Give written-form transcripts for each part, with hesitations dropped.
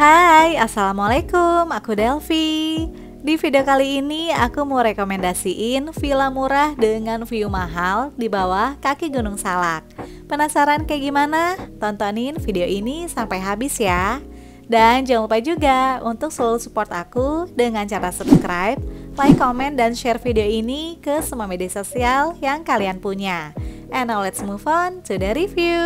Hai, Assalamualaikum, aku Delvi. Di video kali ini aku mau rekomendasiin villa murah dengan view mahal di bawah kaki Gunung Salak. Penasaran kayak gimana? Tontonin video ini sampai habis ya. Dan jangan lupa juga untuk selalu support aku dengan cara subscribe, like, comment, dan share video ini ke semua media sosial yang kalian punya. And now let's move on to the review.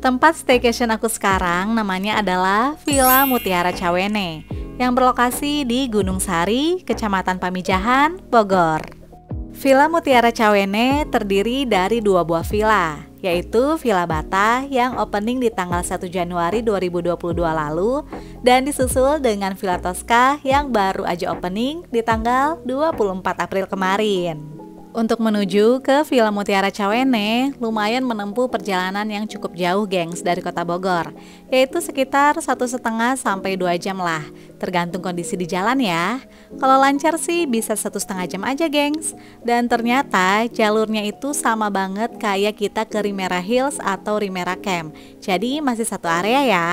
Tempat staycation aku sekarang namanya adalah Villa Mutiara Cawene yang berlokasi di Gunung Sari, Kecamatan Pamijahan, Bogor. Villa Mutiara Cawene terdiri dari dua buah villa, yaitu Villa Bata yang opening di tanggal 1 Januari 2022 lalu dan disusul dengan Villa Tosca yang baru aja opening di tanggal 24 April kemarin. Untuk menuju ke Villa Mutiara Cawene, lumayan menempuh perjalanan yang cukup jauh gengs dari kota Bogor, yaitu sekitar 1,5 sampai 2 jam lah, tergantung kondisi di jalan ya. Kalau lancar sih bisa 1,5 jam aja gengs. Dan ternyata jalurnya itu sama banget kayak kita ke Rimera Hills atau Rimera Camp, jadi masih satu area ya.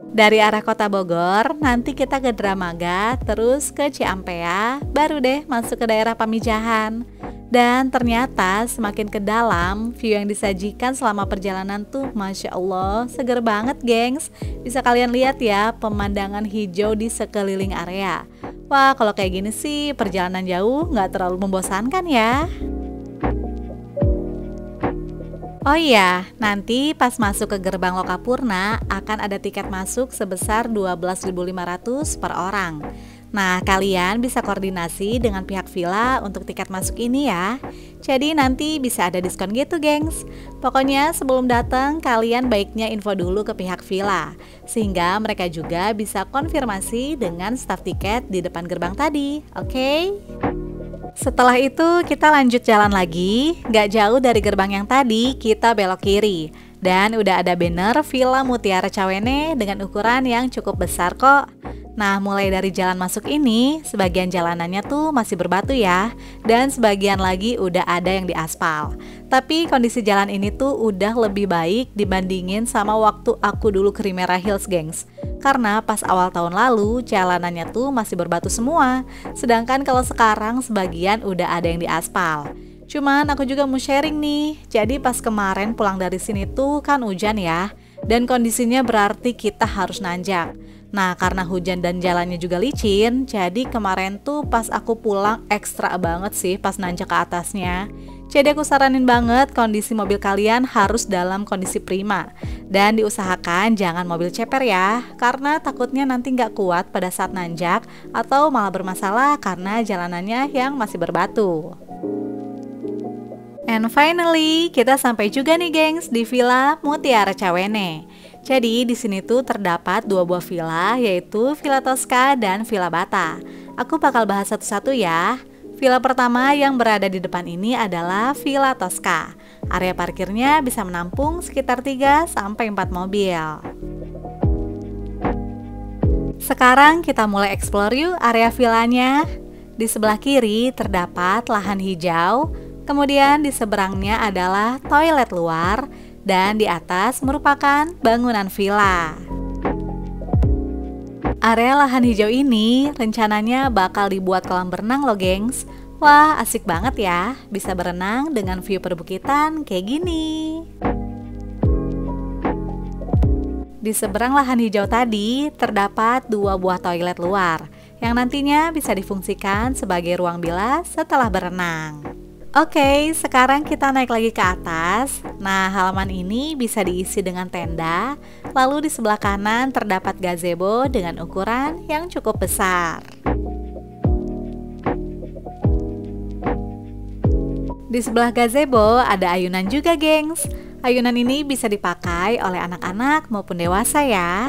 Dari arah kota Bogor, nanti kita ke Dramaga, terus ke Ciampea, baru deh masuk ke daerah Pamijahan. Dan ternyata semakin ke dalam, view yang disajikan selama perjalanan tuh Masya Allah, seger banget gengs. Bisa kalian lihat ya, pemandangan hijau di sekeliling area. Wah, kalau kayak gini sih, perjalanan jauh nggak terlalu membosankan ya. Oh iya, nanti pas masuk ke gerbang Lokapurna akan ada tiket masuk sebesar 12.500 per orang. Nah, kalian bisa koordinasi dengan pihak villa untuk tiket masuk ini ya. Jadi nanti bisa ada diskon gitu, gengs. Pokoknya sebelum datang kalian baiknya info dulu ke pihak villa, sehingga mereka juga bisa konfirmasi dengan staf tiket di depan gerbang tadi, oke? Setelah itu kita lanjut jalan lagi, gak jauh dari gerbang yang tadi kita belok kiri. Dan udah ada banner Villa Mutiara Cawene dengan ukuran yang cukup besar kok. Nah, mulai dari jalan masuk ini, sebagian jalanannya tuh masih berbatu ya. Dan sebagian lagi udah ada yang diaspal. Tapi kondisi jalan ini tuh udah lebih baik dibandingin sama waktu aku dulu ke Rimera Hills gengs. Karena pas awal tahun lalu jalanannya tuh masih berbatu semua. Sedangkan kalau sekarang sebagian udah ada yang diaspal. Cuman aku juga mau sharing nih. Jadi pas kemarin pulang dari sini tuh kan hujan ya. Dan kondisinya berarti kita harus nanjak. Nah, karena hujan dan jalannya juga licin, jadi kemarin tuh pas aku pulang ekstra banget sih pas nanjak ke atasnya. Jadi aku saranin banget kondisi mobil kalian harus dalam kondisi prima. Dan diusahakan jangan mobil ceper ya, karena takutnya nanti nggak kuat pada saat nanjak atau malah bermasalah karena jalanannya yang masih berbatu. And finally, kita sampai juga nih gengs di Villa Mutiara Cawene. Jadi di sini tuh terdapat dua buah villa, yaitu Villa Tosca dan Villa Bata. Aku bakal bahas satu-satu ya. Villa pertama yang berada di depan ini adalah Villa Tosca. Area parkirnya bisa menampung sekitar 3-4 mobil. Sekarang kita mulai explore yuk area villanya. Di sebelah kiri terdapat lahan hijau, kemudian di seberangnya adalah toilet luar, dan di atas merupakan bangunan villa. Area lahan hijau ini rencananya bakal dibuat kolam berenang loh gengs. Wah, asik banget ya, bisa berenang dengan view perbukitan kayak gini. Di seberang lahan hijau tadi terdapat dua buah toilet luar yang nantinya bisa difungsikan sebagai ruang bilas setelah berenang. Oke, sekarang kita naik lagi ke atas. Nah, halaman ini bisa diisi dengan tenda. Lalu di sebelah kanan terdapat gazebo dengan ukuran yang cukup besar. Di sebelah gazebo ada ayunan juga gengs. Ayunan ini bisa dipakai oleh anak-anak maupun dewasa ya.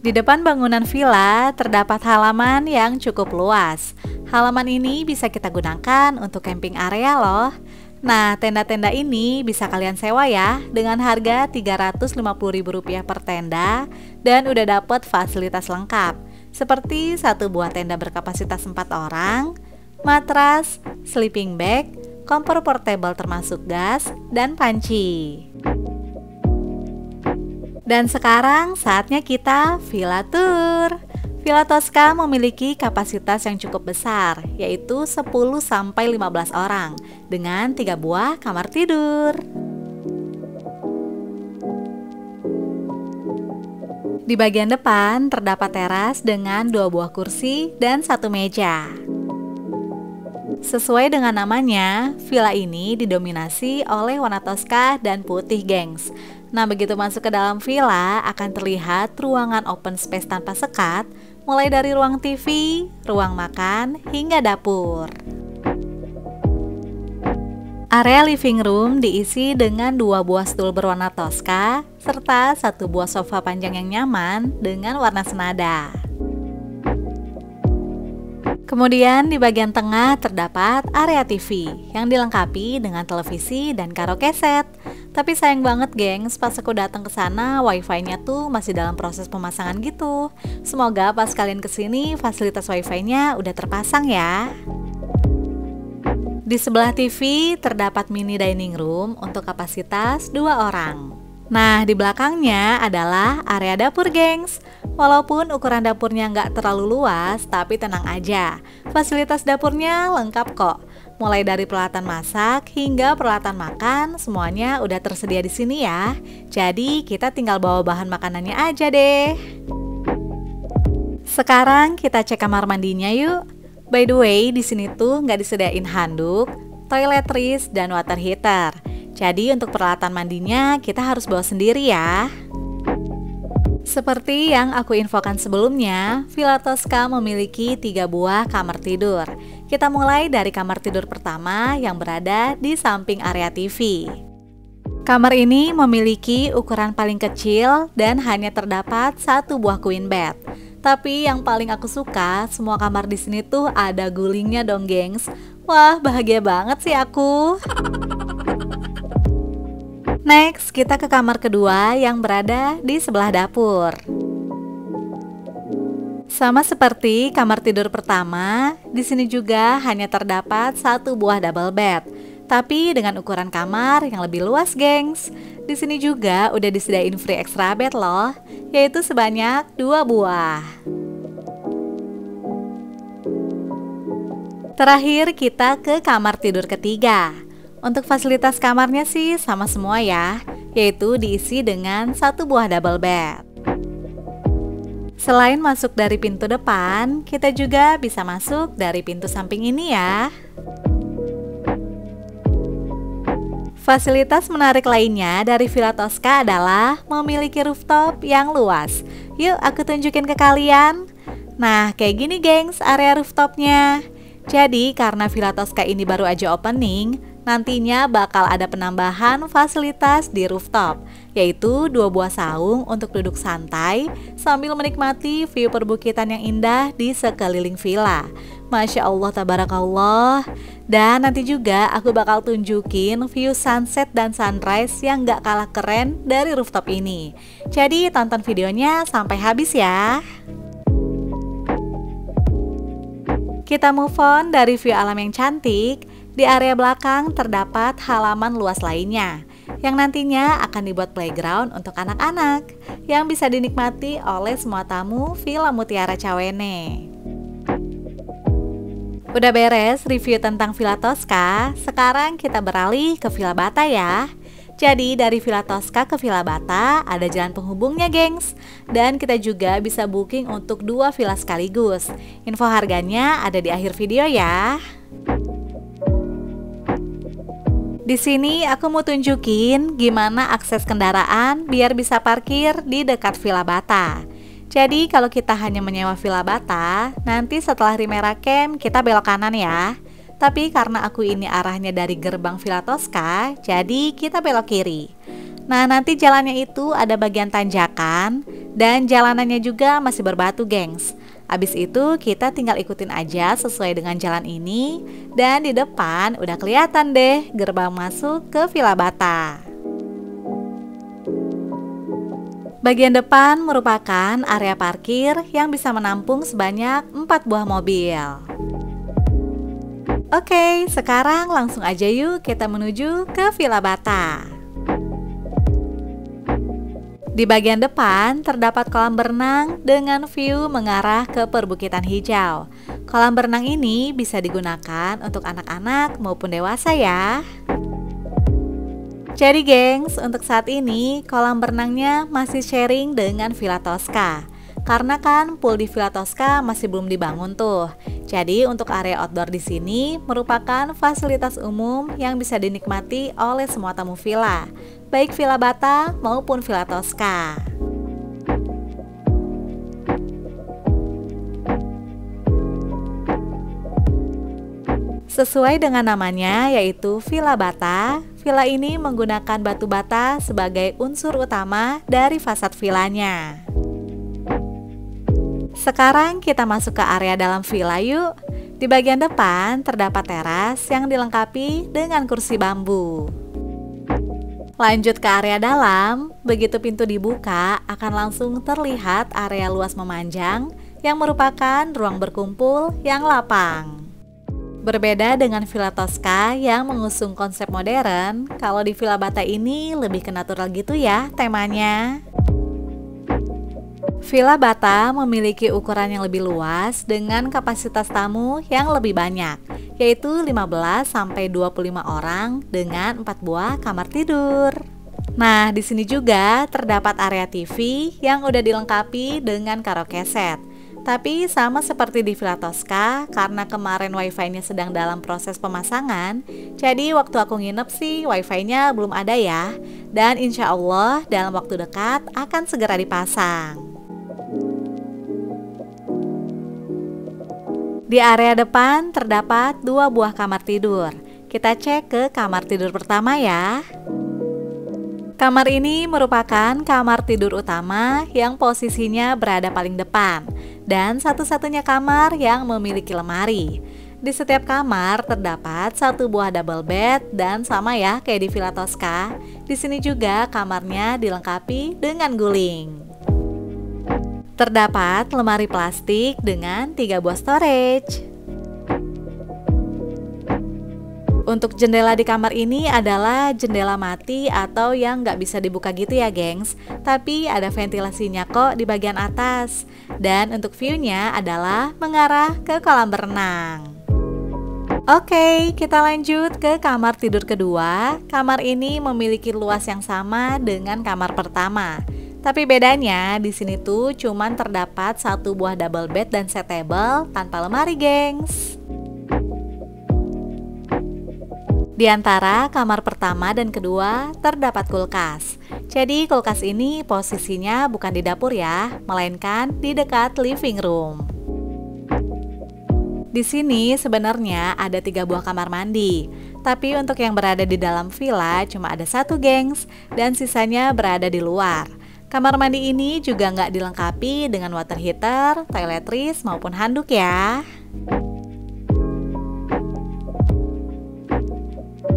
Di depan bangunan villa terdapat halaman yang cukup luas. Halaman ini bisa kita gunakan untuk camping area loh. Nah, tenda-tenda ini bisa kalian sewa ya dengan harga Rp350.000 per tenda dan udah dapet fasilitas lengkap seperti satu buah tenda berkapasitas 4 orang, matras, sleeping bag, kompor portable termasuk gas, dan panci. Dan sekarang saatnya kita villa tour. Villa Tosca memiliki kapasitas yang cukup besar, yaitu 10-15 orang, dengan 3 buah kamar tidur. Di bagian depan terdapat teras dengan 2 buah kursi dan 1 meja. Sesuai dengan namanya, villa ini didominasi oleh warna Tosca dan putih, gengs. Nah, begitu masuk ke dalam villa akan terlihat ruangan open space tanpa sekat, mulai dari ruang TV, ruang makan, hingga dapur. Area living room diisi dengan 2 buah stool berwarna Tosca, serta 1 buah sofa panjang yang nyaman dengan warna senada. Kemudian di bagian tengah terdapat area TV yang dilengkapi dengan televisi dan karaoke set. Tapi sayang banget, gengs, pas aku datang ke sana wifi-nya tuh masih dalam proses pemasangan gitu. Semoga pas kalian kesini fasilitas wifi-nya udah terpasang ya. Di sebelah TV terdapat mini dining room untuk kapasitas 2 orang. Nah, di belakangnya adalah area dapur, gengs. Walaupun ukuran dapurnya nggak terlalu luas, tapi tenang aja, fasilitas dapurnya lengkap kok. Mulai dari peralatan masak hingga peralatan makan, semuanya udah tersedia di sini ya. Jadi kita tinggal bawa bahan makanannya aja deh. Sekarang kita cek kamar mandinya yuk. By the way, di sini tuh nggak disediain handuk, toiletries, dan water heater. Jadi untuk peralatan mandinya kita harus bawa sendiri ya. Seperti yang aku infokan sebelumnya, Villa Tosca memiliki 3 buah kamar tidur. Kita mulai dari kamar tidur pertama yang berada di samping area TV. Kamar ini memiliki ukuran paling kecil dan hanya terdapat 1 buah queen bed. Tapi yang paling aku suka, semua kamar di sini tuh ada gulingnya dong, gengs. Wah, bahagia banget sih aku. Next, kita ke kamar kedua yang berada di sebelah dapur. Sama seperti kamar tidur pertama, di sini juga hanya terdapat 1 buah double bed, tapi dengan ukuran kamar yang lebih luas, gengs. Di sini juga udah disediain free extra bed loh, yaitu sebanyak 2 buah. Terakhir kita ke kamar tidur ketiga. Untuk fasilitas kamarnya sih sama semua ya, yaitu diisi dengan 1 buah double bed. Selain masuk dari pintu depan, kita juga bisa masuk dari pintu samping ini ya. Fasilitas menarik lainnya dari Villa Tosca adalah memiliki rooftop yang luas. Yuk aku tunjukin ke kalian. Nah, kayak gini, gengs, area rooftopnya. Jadi karena Villa Tosca ini baru aja opening, nantinya bakal ada penambahan fasilitas di rooftop, yaitu 2 buah saung untuk duduk santai sambil menikmati view perbukitan yang indah di sekeliling villa. Masya Allah, tabarakallah. Dan nanti juga aku bakal tunjukin view sunset dan sunrise yang gak kalah keren dari rooftop ini. Jadi tonton videonya sampai habis ya. Kita move on dari view alam yang cantik. Di area belakang terdapat halaman luas lainnya yang nantinya akan dibuat playground untuk anak-anak yang bisa dinikmati oleh semua tamu Villa Mutiara Cawene. Udah beres review tentang Villa Tosca, sekarang kita beralih ke Villa Bata ya. Jadi dari Villa Tosca ke Villa Bata ada jalan penghubungnya, gengs. Dan kita juga bisa booking untuk 2 villa sekaligus. Info harganya ada di akhir video ya. Di sini aku mau tunjukin gimana akses kendaraan biar bisa parkir di dekat Villa Bata. Jadi kalau kita hanya menyewa Villa Bata, nanti setelah Rimera Camp kita belok kanan ya. Tapi karena aku ini arahnya dari gerbang Villa Tosca, jadi kita belok kiri. Nah, nanti jalannya itu ada bagian tanjakan dan jalanannya juga masih berbatu, gengs. Abis itu kita tinggal ikutin aja sesuai dengan jalan ini. Dan di depan udah kelihatan deh gerbang masuk ke Villa Bata. Bagian depan merupakan area parkir yang bisa menampung sebanyak 4 buah mobil. Oke, sekarang langsung aja yuk kita menuju ke Villa Bata. Di bagian depan terdapat kolam berenang dengan view mengarah ke perbukitan hijau. Kolam berenang ini bisa digunakan untuk anak-anak maupun dewasa ya. Jadi gengs, untuk saat ini kolam berenangnya masih sharing dengan Villa Tosca. Karena kan pool di Villa Tosca masih belum dibangun tuh. Jadi untuk area outdoor di sini merupakan fasilitas umum yang bisa dinikmati oleh semua tamu villa, baik Villa Bata maupun Villa Tosca. Sesuai dengan namanya yaitu Villa Bata, villa ini menggunakan batu bata sebagai unsur utama dari fasad villanya. Sekarang kita masuk ke area dalam villa yuk. Di bagian depan terdapat teras yang dilengkapi dengan kursi bambu. Lanjut ke area dalam, begitu pintu dibuka akan langsung terlihat area luas memanjang yang merupakan ruang berkumpul yang lapang. Berbeda dengan Villa Tosca yang mengusung konsep modern, kalau di Villa Bata ini lebih ke natural gitu ya temanya. Villa Bata memiliki ukuran yang lebih luas dengan kapasitas tamu yang lebih banyak, yaitu 15-25 orang dengan 4 buah kamar tidur. Nah, di sini juga terdapat area TV yang udah dilengkapi dengan karaoke set. Tapi sama seperti di Villa Tosca, karena kemarin wifi-nya sedang dalam proses pemasangan, jadi waktu aku nginep sih wifi-nya belum ada ya. Dan insya Allah dalam waktu dekat akan segera dipasang. Di area depan terdapat 2 buah kamar tidur. Kita cek ke kamar tidur pertama ya. Kamar ini merupakan kamar tidur utama yang posisinya berada paling depan dan satu-satunya kamar yang memiliki lemari. Di setiap kamar terdapat 1 buah double bed dan sama ya kayak di Villa Tosca. Di sini juga kamarnya dilengkapi dengan guling. Terdapat lemari plastik dengan 3 buah storage. Untuk jendela di kamar ini adalah jendela mati atau yang nggak bisa dibuka gitu ya gengs. Tapi ada ventilasinya kok di bagian atas. Dan untuk view-nya adalah mengarah ke kolam berenang. Oke, kita lanjut ke kamar tidur kedua. Kamar ini memiliki luas yang sama dengan kamar pertama. Tapi bedanya di sini tuh cuman terdapat 1 buah double bed dan set table tanpa lemari, gengs. Di antara kamar pertama dan kedua terdapat kulkas. Jadi kulkas ini posisinya bukan di dapur ya, melainkan di dekat living room. Di sini sebenarnya ada 3 buah kamar mandi. Tapi untuk yang berada di dalam villa cuma ada 1 gengs, dan sisanya berada di luar. Kamar mandi ini juga nggak dilengkapi dengan water heater, toiletries, maupun handuk ya.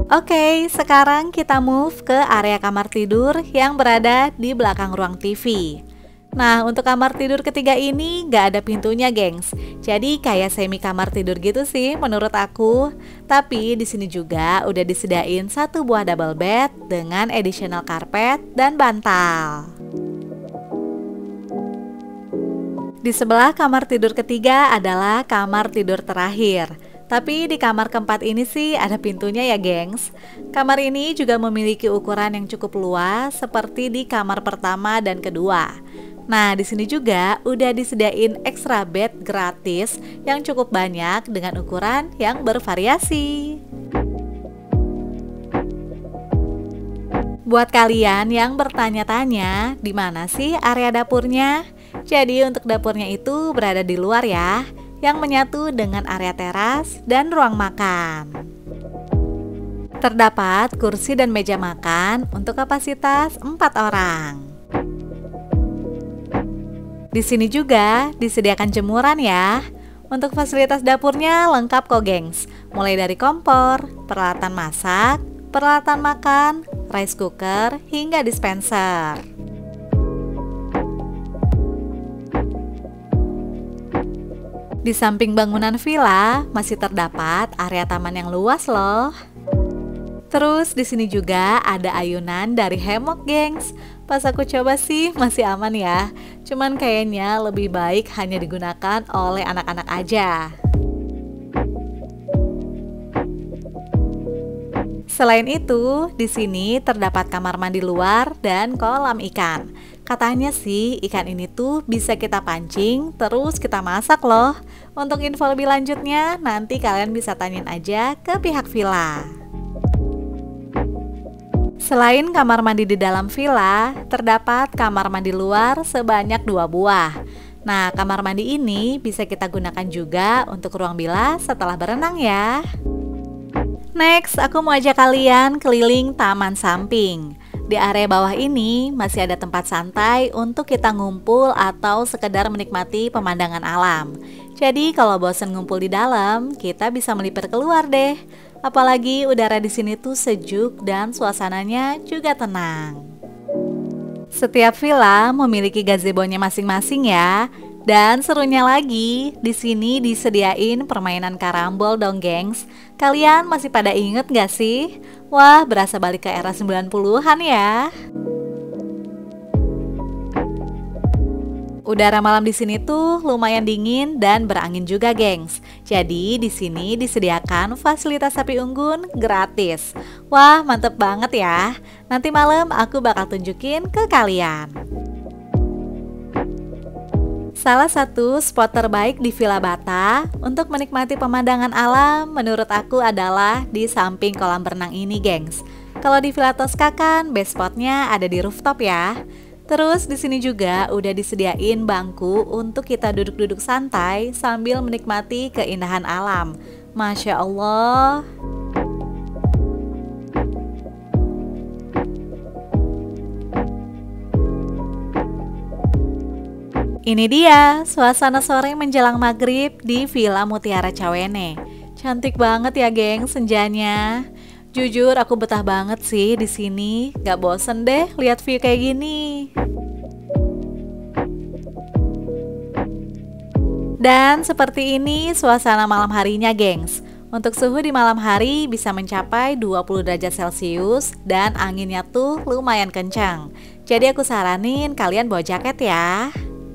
Oke, sekarang kita move ke area kamar tidur yang berada di belakang ruang TV. Nah, untuk kamar tidur ketiga ini nggak ada pintunya, gengs. Jadi kayak semi kamar tidur gitu sih menurut aku. Tapi di sini juga udah disediain 1 buah double bed dengan additional karpet dan bantal. Di sebelah kamar tidur ketiga adalah kamar tidur terakhir. Tapi di kamar keempat ini sih ada pintunya ya gengs. Kamar ini juga memiliki ukuran yang cukup luas seperti di kamar pertama dan kedua. Nah, di sini juga udah disediain extra bed gratis yang cukup banyak dengan ukuran yang bervariasi. Buat kalian yang bertanya-tanya, di mana sih area dapurnya? Jadi untuk dapurnya itu berada di luar ya, yang menyatu dengan area teras dan ruang makan. Terdapat kursi dan meja makan untuk kapasitas 4 orang. Di sini juga disediakan jemuran ya. Untuk fasilitas dapurnya lengkap kok gengs, mulai dari kompor, peralatan masak, peralatan makan, rice cooker, hingga dispenser. Di samping bangunan villa masih terdapat area taman yang luas loh. Terus di sini juga ada ayunan dari hammock, gengs. Pas aku coba sih masih aman ya. Cuman kayaknya lebih baik hanya digunakan oleh anak-anak aja. Selain itu, di sini terdapat kamar mandi luar dan kolam ikan. Katanya sih ikan ini tuh bisa kita pancing terus kita masak loh. Untuk info lebih lanjutnya nanti kalian bisa tanyain aja ke pihak villa. Selain kamar mandi di dalam villa, terdapat kamar mandi luar sebanyak 2 buah. Nah, kamar mandi ini bisa kita gunakan juga untuk ruang bilas setelah berenang ya. Next, aku mau ajak kalian keliling taman samping. Di area bawah ini masih ada tempat santai untuk kita ngumpul atau sekedar menikmati pemandangan alam. Jadi kalau bosan ngumpul di dalam, kita bisa melipir keluar deh. Apalagi udara di sini tuh sejuk dan suasananya juga tenang. Setiap villa memiliki gazebo-nya masing-masing ya. Dan serunya lagi, di sini disediain permainan karambol dong, gengs. Kalian masih pada inget gak sih? Wah, berasa balik ke era 90-an ya. Udara malam di sini tuh lumayan dingin dan berangin juga, gengs. Jadi di sini disediakan fasilitas sapi unggun gratis. Wah, mantep banget ya. Nanti malam aku bakal tunjukin ke kalian. Salah satu spot terbaik di Villa Bata untuk menikmati pemandangan alam menurut aku adalah di samping kolam berenang ini, gengs. Kalau di Villa Tosca kan best spotnya ada di rooftop ya. Terus di sini juga udah disediain bangku untuk kita duduk-duduk santai sambil menikmati keindahan alam. Masya Allah. Ini dia suasana sore menjelang maghrib di Villa Mutiara Cawene. Cantik banget ya, geng, senjanya. Jujur aku betah banget sih di sini. Gak bosen deh lihat view kayak gini. Dan seperti ini suasana malam harinya, gengs. Untuk suhu di malam hari bisa mencapai 20 derajat Celcius dan anginnya tuh lumayan kencang. Jadi aku saranin kalian bawa jaket ya.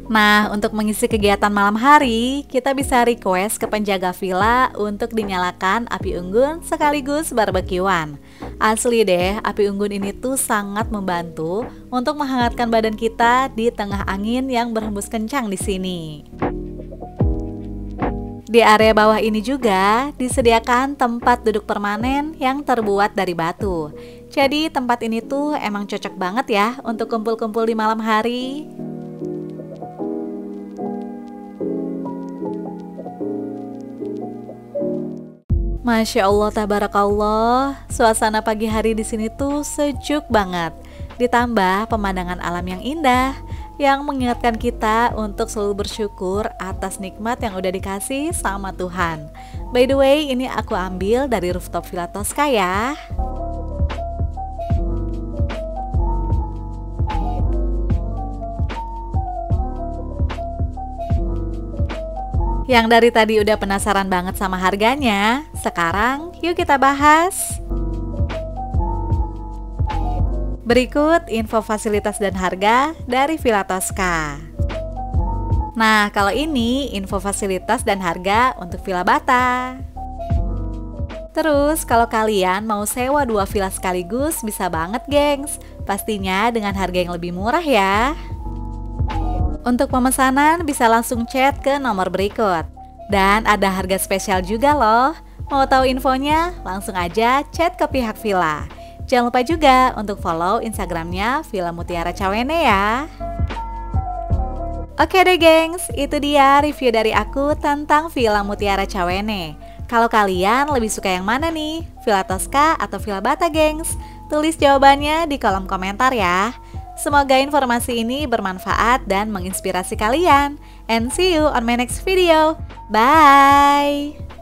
Nah, untuk mengisi kegiatan malam hari, kita bisa request ke penjaga villa untuk dinyalakan api unggun sekaligus barbekyuan. Asli deh, api unggun ini tuh sangat membantu untuk menghangatkan badan kita di tengah angin yang berhembus kencang di sini. Di area bawah ini juga disediakan tempat duduk permanen yang terbuat dari batu. Jadi tempat ini tuh emang cocok banget ya untuk kumpul-kumpul di malam hari. Masya Allah, tabarakallah, suasana pagi hari di sini tuh sejuk banget. Ditambah pemandangan alam yang indah, yang mengingatkan kita untuk selalu bersyukur atas nikmat yang udah dikasih sama Tuhan. By the way, ini aku ambil dari rooftop Villa Tosca ya. Yang dari tadi udah penasaran banget sama harganya, sekarang yuk kita bahas. Berikut info fasilitas dan harga dari Villa Tosca. Nah, kalau ini info fasilitas dan harga untuk Villa Bata. Terus, kalau kalian mau sewa 2 villa sekaligus, bisa banget, gengs. Pastinya dengan harga yang lebih murah ya. Untuk pemesanan bisa langsung chat ke nomor berikut. Dan ada harga spesial juga loh. Mau tahu infonya? Langsung aja chat ke pihak villa. Jangan lupa juga untuk follow Instagramnya Villa Mutiara Cawene ya. Oke deh gengs, itu dia review dari aku tentang Villa Mutiara Cawene. Kalau kalian lebih suka yang mana nih? Villa Tosca atau Villa Bata, gengs? Tulis jawabannya di kolom komentar ya. Semoga informasi ini bermanfaat dan menginspirasi kalian. And see you on my next video. Bye!